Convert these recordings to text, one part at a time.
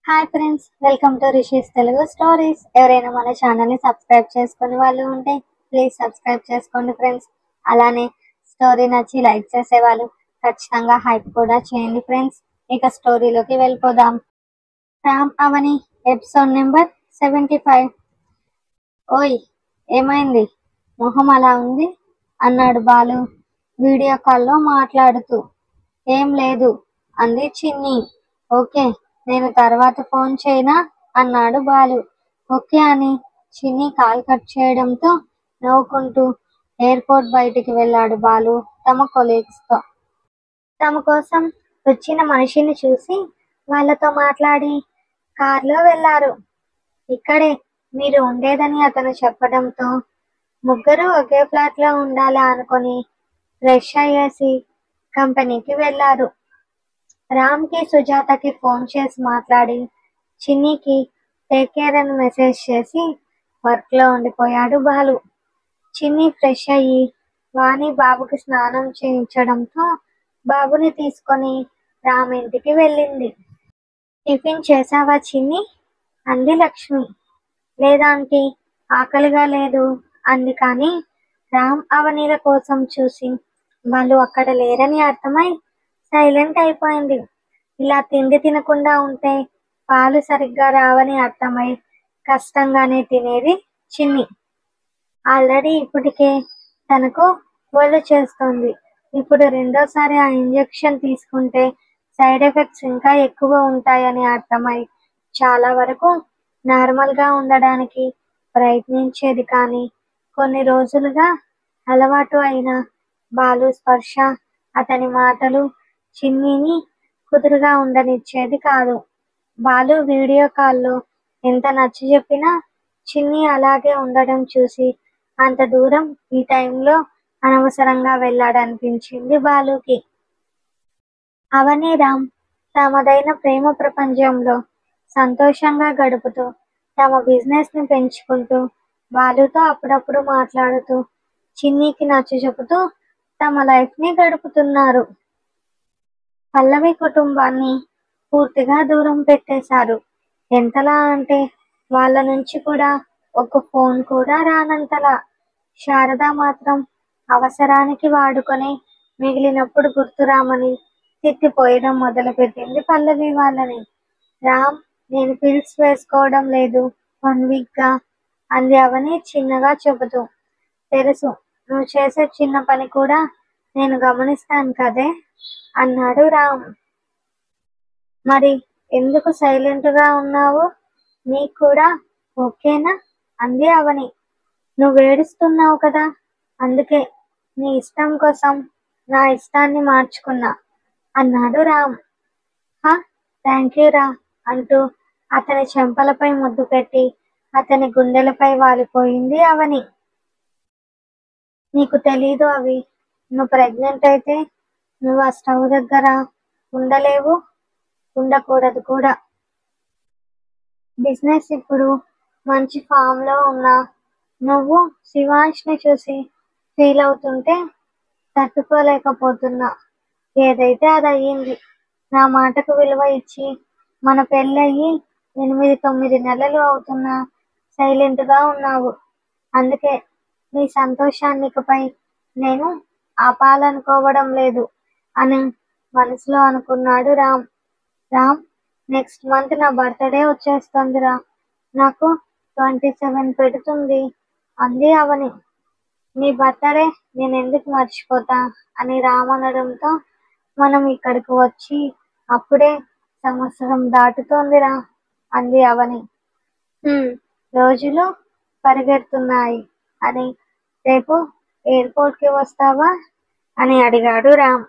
Hi friends, welcome to rishis Telugu stories. ఎవరైనా మన ఛానల్ని సబ్స్క్రైబ్ చేసుకునే వాళ్ళు ఉంటే ప్లీజ్ సబ్స్క్రైబ్ చేసుకోండి ఫ్రెండ్స్. అలానే స్టోరీ నచ్చి లైక్ చేసేవాళ్ళు ఖచ్చితంగా హైప్ కూడా చేయండి ఫ్రెండ్స్. ఇక స్టోరీలోకి వెళ్ళిపోదాం. రామ్ అవని ఎపిసోడ్ నెంబర్ 75. ఓయ్, ఏమైంది? మొహం అలా ఉంది అన్నాడు బాలు వీడియో కాల్లో మాట్లాడుతూ. ఏం లేదు అంది చిన్ని. ఓకే, నేను తర్వాత ఫోన్ చేయనా అన్నాడు బాలు. ఓకే అని చిన్ని కాల్ కట్ చేయడంతో నవ్వుకుంటూ ఎయిర్పోర్ట్ బయటికి వెళ్ళాడు బాలు తమ కొలీగ్స్తో. తమ కోసం వచ్చిన మనిషిని చూసి వాళ్ళతో మాట్లాడి కార్లో వెళ్ళారు. ఇక్కడే మీరు ఉండేదని అతను చెప్పడంతో ముగ్గురు ఒకే ఫ్లాట్లో ఉండాలా అనుకొని ఫ్రెష్ అయ్యేసి కంపెనీకి వెళ్ళారు. రామ్కి సుజాతకి ఫోన్ చేసి మాట్లాడి చిన్నికి టేక్ కేర్ అని మెసేజ్ చేసి వర్క్లో ఉండిపోయాడు బాలు. చిన్ని ఫ్రెష్ అయ్యి వాణి బాబుకి స్నానం చేయించడంతో బాబుని తీసుకొని రామ్ ఇంటికి వెళ్ళింది. టిఫిన్ చేసావా చిన్ని అంది లక్ష్మి. లేదా ఆంటీ, ఆకలిగా లేదు అంది. కానీ రామ్ అవనీల కోసం చూసి వాళ్ళు అక్కడ లేరని అర్థమై సైలెంట్ అయిపోయింది. ఇలా తిండి తినకుండా ఉంటే పాలు సరిగ్గా రావని అర్థమై కష్టంగానే తినేది చిన్ని. ఆల్రెడీ ఇప్పటికే తనకు ఒళ్ళు చేస్తుంది. ఇప్పుడు రెండోసారి ఆ ఇంజెక్షన్ తీసుకుంటే సైడ్ ఎఫెక్ట్స్ ఇంకా ఎక్కువ ఉంటాయని అర్థమై చాలా వరకు నార్మల్గా ఉండడానికి ప్రయత్నించేది. కానీ కొన్ని రోజులుగా అలవాటు అయిన బాలు స్పర్శ, అతని మాటలు చిన్నిని కుదురుగా ఉండనిచ్చేది కాదు. బాలు వీడియో కాల్లో ఎంత నచ్చ చెప్పినా చిన్ని అలాగే ఉండడం చూసి అంత దూరం ఈ టైంలో అనవసరంగా వెళ్ళాడనిపించింది బాలుకి. అవని రామ్ తమదైన ప్రేమ ప్రపంచంలో సంతోషంగా గడుపుతూ తమ బిజినెస్ని పెంచుకుంటూ బాలుతో అప్పుడప్పుడు మాట్లాడుతూ చిన్నికి నచ్చ చెబుతూ తమ లైఫ్ని గడుపుతున్నారు. పల్లవి కుటుంబాన్ని పూర్తిగా దూరం పెట్టేశారు. ఎంతలా అంటే వాళ్ళ నుంచి కూడా ఒక ఫోన్ కూడా రానంతలా. శారద మాత్రం అవసరానికి వాడుకొని మిగిలినప్పుడు గుర్తురామని తిట్టిపోయడం మొదలుపెట్టింది పల్లవి వాళ్ళని. రామ్, నేను పిల్స్ వేసుకోవడం లేదు 1 వీక్గా అంది అవని చిన్నగా చెబుతూ. తెలుసు, నువ్వు చేసే చిన్న పని కూడా నేను గమనిస్తాను కదే అన్నాడు రామ్. మరి ఎందుకు సైలెంట్గా ఉన్నావు? నీకు కూడా ఓకేనా అంది అవని. నువ్వు ఏడుస్తున్నావు కదా, అందుకే నీ ఇష్టం కోసం నా ఇష్టాన్ని మార్చుకున్నా అన్నాడు రామ్. థ్యాంక్ యూ రా అంటూ అతని చెంపలపై ముద్దు పెట్టి అతని గుండెలపై వాలిపోయింది అవని. నీకు తెలీదు అవి, నువ్వు ప్రెగ్నెంట్ అయితే నువ్వు ఆ స్టవ్ దగ్గర ఉండలేవు, ఉండకూడదు కూడా. బిజినెస్ ఇప్పుడు మంచి ఫామ్లో ఉన్నా నువ్వు శివాంష్ని చూసి ఫీల్ అవుతుంటే తట్టుకోలేకపోతున్నా. ఏదైతే అది అయ్యింది. నా మాటకు విలువ ఇచ్చి మన పెళ్ళయి 8-9 నెలలు అవుతున్నా సైలెంట్గా ఉన్నావు. అందుకే నీ సంతోషాన్నికపై నేను ఆపాలనుకోవడం లేదు అని మనసులో అనుకున్నాడు రామ్. రామ్, నెక్స్ట్ మంత్ నా బర్త్డే వచ్చేస్తుందిరా, నాకు 27 పెడుతుంది అంది అవని. నీ బర్త్డే నేను ఎందుకు మర్చిపోతా అని రామ్ అనడంతో మనం ఇక్కడికి వచ్చి అప్పుడే సంవత్సరం దాటుతోందిరా అంది అవని. రోజులు పరిగెడుతున్నాయి అని రేపు ఎయిర్పోర్ట్కి వస్తావా అని అడిగాడు రామ్.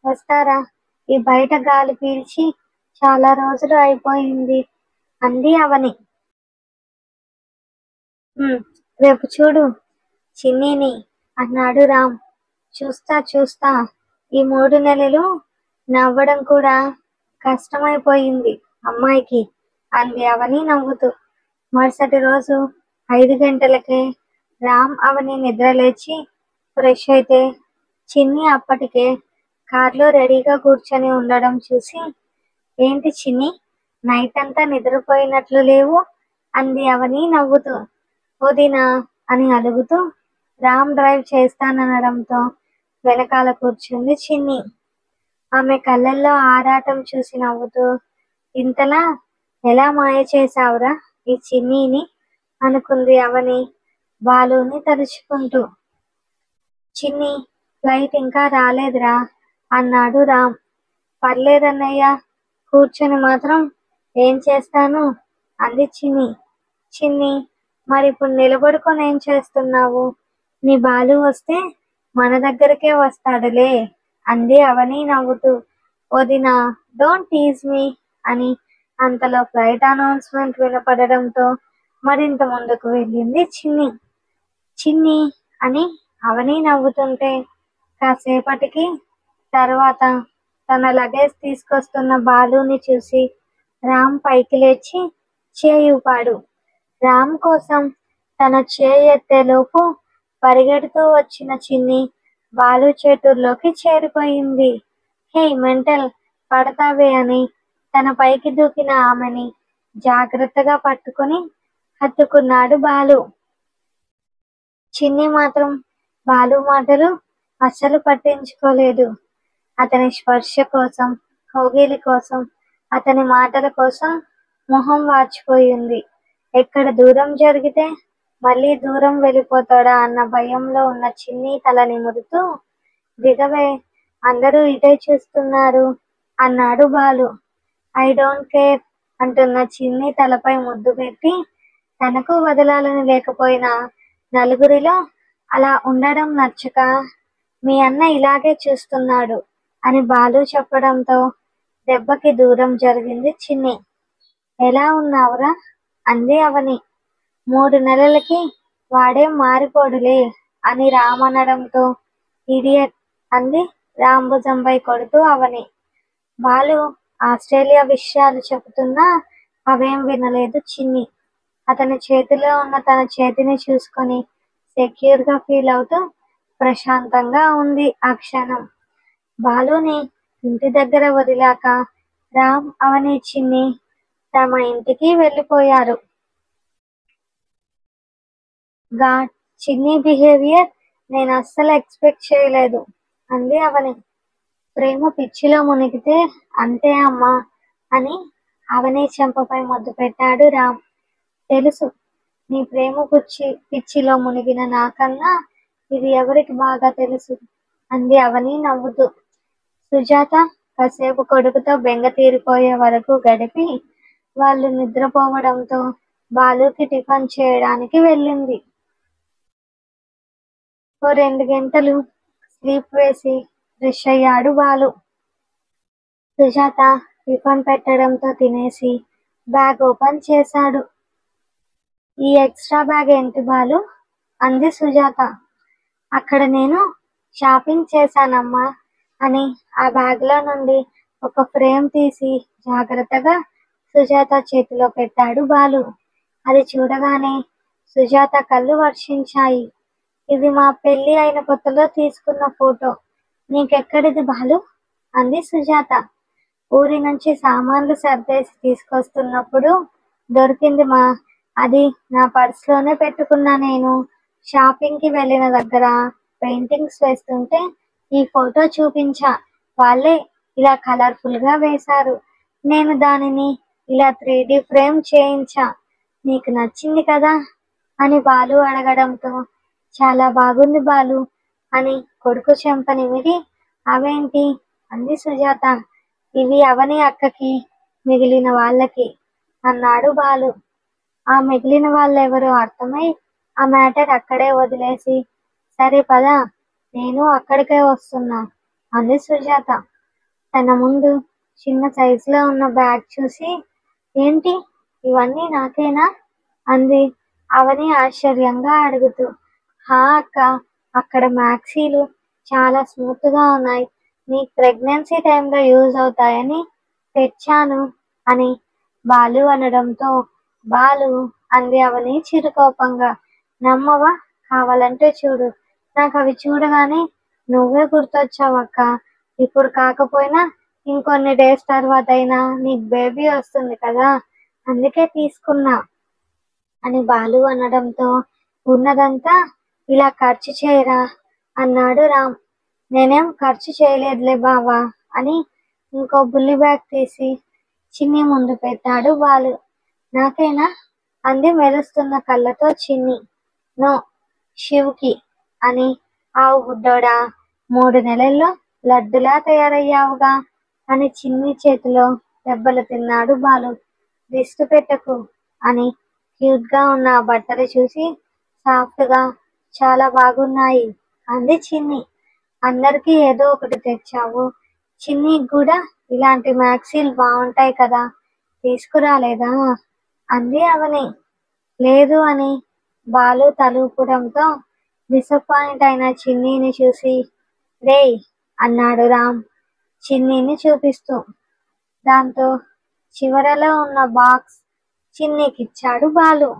వస్తారా, ఈ బయట గాలి పీల్చి చాలా రోజులు అయిపోయింది అంది అవని. రేపు చూడు చిన్నిని అన్నాడు రామ్. చూస్తా ఈ 3 నెలలు నవ్వడం కూడా కష్టమైపోయింది అమ్మాయికి అంది అవని నవ్వుతూ. మరుసటి రోజు 5 గంటలకే రామ్ అవని నిద్రలేచి ఫ్రెష్ అయితే చిన్ని అప్పటికే కార్లో రెడీగా కూర్చొని ఉండడం చూసి ఏంటి చిన్ని, నైట్ అంతా నిద్రపోయినట్లు లేవు అంది అవని నవ్వుతూ. వదినా అని అలుగుతూ రామ్ డ్రైవ్ చేస్తాననడంతో వెనకాల కూర్చుంది చిన్ని. ఆమె కళ్ళల్లో ఆరాటం చూసి నవ్వుతూ, ఇంతలా ఎలా మాయ చేశావురా ఈ చిన్నీని అనుకుంది అవని బాలుని తలుచుకుంటూ. చిన్ని, ఫ్లైట్ ఇంకా రాలేదురా అన్నాడు రామ్. పర్లేదన్నయ్య, కూర్చొని మాత్రం ఏం చేస్తాను అంది చిన్ని. చిన్ని, మరిప్పుడు నిలబడుకొని ఏం చేస్తున్నావు? నీ బాలు వస్తే మన దగ్గరకే వస్తాడులే అంది అవని నవ్వుతూ. వదినా, డోంట్ టీజ్ మీ అని అంతలో ఫ్లైట్ అనౌన్స్మెంట్ వినపడడంతో మరింత ముందుకు వెళ్ళింది చిన్ని. చిన్ని అని అవని నవ్వుతుంటే కాసేపటికి తర్వాత తన లగేజ్ తీసుకొస్తున్న బాలుని చూసి రామ్ పైకి లేచి చేయి ఊపాడు. రామ్ కోసం తన చేయి ఎత్తేలోపు పరిగెడుతూ వచ్చిన చిన్ని బాలు చేతుల్లోకి చేరిపోయింది. హే మెంటల్, పడతావే అని తన పైకి దూకిన ఆమెని జాగ్రత్తగా పట్టుకుని హత్తుకున్నాడు బాలు. చిన్ని మాత్రం బాలు మాటలు అస్సలు పట్టించుకోలేదు. అతని స్పర్శ కోసం, కౌగిలి కోసం, అతని మాటల కోసం మొహం వాచిపోయింది. ఎక్కడ దూరం జరిగితే మళ్ళీ దూరం వెళ్ళిపోతాడా అన్న భయంలో ఉన్న చిన్ని తల నిమురుతూ, దిగవే, అందరూ ఇదే చూస్తున్నారు అన్నాడు బాలు. ఐ డోంట్ కేర్ అంటున్న చిన్ని తలపై ముద్దు పెట్టి, తనకు వదలాలని లేకపోయినా నలుగురిలో అలా ఉండడం నచ్చక మీ అన్న ఇలాగే చూస్తున్నాడు అని బాలు చెప్పడంతో దెబ్బకి దూరం జరిగింది చిన్ని. ఎలా ఉన్నావురా అంది అవని. 3 నెలలకి వాడేం మారిపోడులే అని రామ్ అనడంతో ఇడియట్ అంది రామ్ భుజంపై కొడుతూ అవని. బాలు ఆస్ట్రేలియా విషయాలు చెబుతున్నా అవేం వినలేదు చిన్ని. అతని చేతిలో ఉన్న తన చేతిని చూసుకొని సెక్యూర్ గా ఫీల్ అవుతూ ప్రశాంతంగా ఉంది ఆ క్షణం. బాలుని ఇంటి దగ్గర వదిలాక రామ్, అవని, చిన్ని తమ ఇంటికి వెళ్ళిపోయారు. గాడ్, చిన్ని బిహేవియర్ నేను అస్సలు ఎక్స్పెక్ట్ చేయలేదు అంది అవని. ప్రేమ పిచ్చిలో మునిగితే అంతే అమ్మా అని అవని చెంపపై ముద్దు పెట్టాడు రామ్. తెలుసు, నీ ప్రేమ పిచ్చిలో మునిగిన నాకన్నా ఇది ఎవరికి బాగా తెలుసు అంది అవని నవ్వుతూ. సుజాత కాసేపు కొడుకుతో బెంగ తీరిపోయే వరకు గడిపి వాళ్ళు నిద్రపోవడంతో బాలుకి టిఫిన్ చేయడానికి వెళ్ళింది. ఓ 2 గంటలు స్లీప్ వేసి ఫ్రెష్ అయ్యాడు బాలు. సుజాత టిఫిన్ పెట్టడంతో తినేసి బ్యాగ్ ఓపెన్ చేశాడు. ఈ ఎక్స్ట్రా బ్యాగ్ ఏంటి బాలు అంది సుజాత. అక్కడ నేను షాపింగ్ చేశానమ్మా అని ఆ బ్యాగ్ లో నుండి ఒక ఫ్రేమ్ తీసి జాగ్రత్తగా సుజాత చేతిలో పెట్టాడు బాలు. అది చూడగానే సుజాత కళ్ళు వర్షించాయి. ఇది మా పెళ్లి అయిన కొత్తలో తీసుకున్న ఫోటో, నీకెక్కడిది బాలు అంది సుజాత. ఊరి నుంచి సామాన్లు సర్దేసి తీసుకొస్తున్నప్పుడు దొరికింది మా, అది నా పర్సులోనే పెట్టుకున్నా. నేను షాపింగ్ కి వెళ్ళిన దగ్గర పెయింటింగ్స్ వేస్తుంటే ఈ ఫోటో చూపించా. వాళ్ళే ఇలా కలర్ఫుల్ గా వేశారు. నేను దానిని ఇలా 3D ఫ్రేమ్ చేయించా. నీకు నచ్చింది కదా అని బాలు అడగడంతో చాలా బాగుంది బాలు అని కొడుకు చెంప నిమిరి అవేంటి అంది సుజాత. ఇవి అవని అక్కకి, మిగిలిన వాళ్ళకి అన్నాడు బాలు. ఆ మిగిలిన వాళ్ళెవరో అర్థమై ఆ మ్యాటర్ అక్కడే వదిలేసి, సరే పద, నేను అక్కడికే వస్తున్నా అంది సుజాత. తన ముందు చిన్న సైజులో ఉన్న బ్యాగ్ చూసి, ఏంటి ఇవన్నీ నాకేనా అంది అవని ఆశ్చర్యంగా అడుగుతూ. హా అక్క, అక్కడ మ్యాక్సీలు చాలా స్మూత్ గా ఉన్నాయి, నీకు ప్రెగ్నెన్సీ టైంలో యూజ్ అవుతాయని తెచ్చాను అని బాలు అనడంతో బాలు అంది అవని చిరుకోపంగా. నమ్మవా, కావాలంటే చూడు, నాకు అవి చూడగానే నువ్వే గుర్తొచ్చావక్క. ఇప్పుడు కాకపోయినా ఇంకొన్ని డేస్ తర్వాత అయినా నీకు బేబీ వస్తుంది కదా, అందుకే తీసుకున్నా అని బాలు అనడంతో ఉన్నదంతా ఇలా ఖర్చు చేయరా అన్నాడు రామ్. నేనేం ఖర్చు చేయలేదులే బావా అని ఇంకో బుల్లి బ్యాగ్ తీసి చిన్ని ముందు పెట్టాడు బాలు. నాకేనా అంది మెరుస్తున్న కళ్ళతో చిన్ని. నో, శివుకి అని. ఆవు బుడ్డోడా, 3 నెలల్లో లడ్డులా తయారయ్యావుగా అని చిన్ని చేతిలో దెబ్బలు తిన్నాడు బాలు. దిష్టి పెట్టకు అని క్యూట్ గా ఉన్న ఆ బట్టలు చూసి సాఫ్ట్ గా చాలా బాగున్నాయి అంది చిన్ని. అందరికీ ఏదో ఒకటి తెచ్చావు, చిన్నీకి కూడా ఇలాంటి మ్యాక్సీలు బాగుంటాయి కదా, తీసుకురాలేదా అంది అవని. లేదు అని బాలు తలూపడంతో డిసప్పాయింట్ అయిన చిన్నీని చూసి రేయ్ అన్నాడు రామ్ చిన్నీని చూపిస్తూ. దాంతో చివరలో ఉన్న బాక్స్ చిన్నీకిచ్చాడు బాలు.